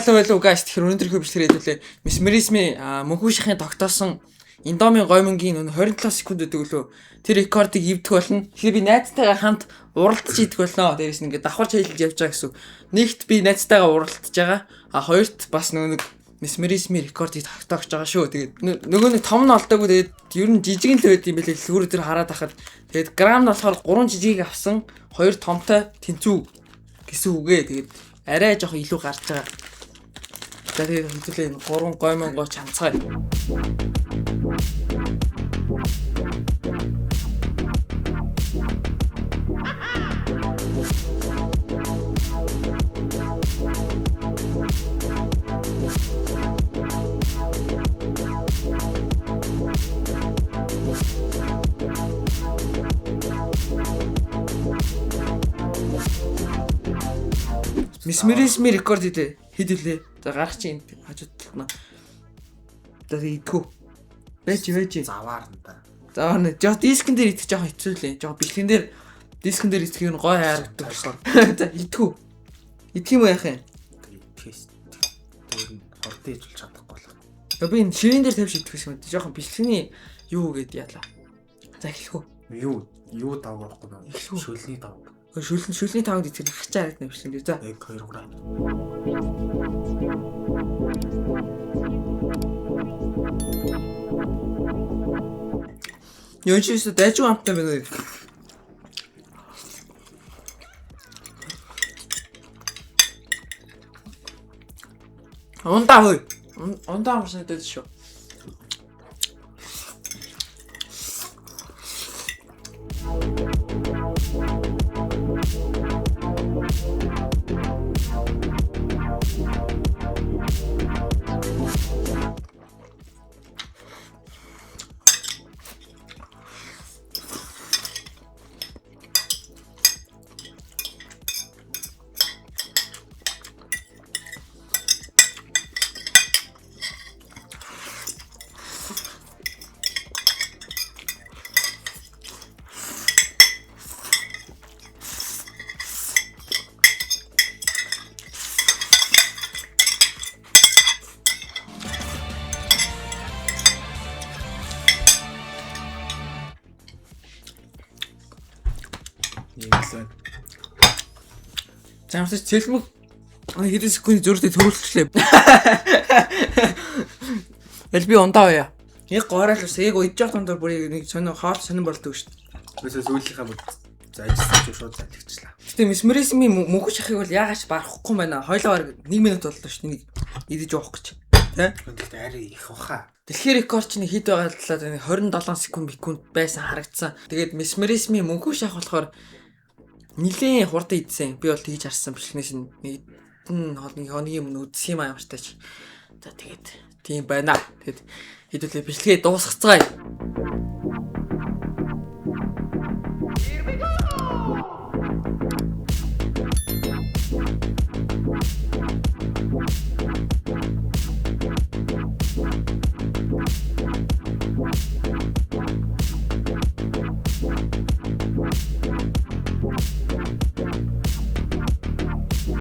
байлуу guys. Тэгэхээр өнөөдрийнхөө бичлэгээр хэдүүлээ. Mesmerism мөнхөн шахын тогтоосон Индомын гомингийн 27 секунд өгдөг лөө. Тэр рекордыг эвдэх болно. Тэгэхээр би найзтайгаа хамт уралдаж идэх болно. Дээрээс нь ингээд давхар чийлж явж байгаа гэсэн. Нэгт би найзтайгаа уралдаж байгаа. Хоёрт бас нэг Mesmerism рекордыг тогтоогч байгаа шүү. Тэгээд нөгөө нэг том нь олдоогүй. Тэгээд ер нь жижиг л байд юм билээ. Дэлгүүр дээр хараад ахад. Тэгээд грам нь болохоор 3 жижиг авсан. 2 томтой тэнцүү гэсэн үгээ. Тэгээд арай жоох илүү гарч байгаа. Тэгээд хэвлээ 3 гомин гоо чанцгай. Mesmerism рекорд хийдэлээ. За гарах чинь хажууд тална. За идэггүй. Байж. Заваар нь та. За нэ жоо дискэн дээр идэх жоох хэцүү лээ. Жоо бэлхэн дээр дискэн дээр идэх нь гой харагддаг болохоор. За идэггүй. Идэх юм яах юм? Тест. Тэр нь хордоо ижүүлж чадахгүй болох. Би энэ ширэн дээр тавьж идэх юм. Жохон бэлхэний юу гээд яалаа. За эхлэхүү. Юу давг байхгүй нөө. Шүлний давг. Шүлний тавд идэх хачаа харагдана бэлхэн дээр. За 1 2 3. Ёчис дайжгүй амттай байна. Онтаа хой. Онтаа амарсан дэд шүү. Замсаж цэлмэг хэдэн секунд зөрөлтэй төрүүлчихлээ. Эл би ундаа уяа. Яг гоорал ус яг идж явах тундор бүр нэг сонио хоол сонирн болдог шүү дээ. Үгүй сүүлийнхаа бүр зайжсан шууд залхичлаа. Гэтэ Mesmerism мөнхөн шахыг бол яагаач барахгүй байна. Хойлоо 1 минут боллоо шүү дээ. Нэг идэж явах гэж. Тэ? Гэхдээ арай их баха. Дэлхийн рекорд чинь хэд байгаа талаа 27 секунд байсан харагдсан. Тэгээд Mesmerism мөнхөн шах болохоор нилийн хурдан идсэн. Би бол тэгж харсан бичлэгнээс нэг хоногийн өмнө үдсэн юм аамартай ч. За тэгээд тийм байна. Тэгэд хэдүүлээ бичлэгээ дуусгацгаая.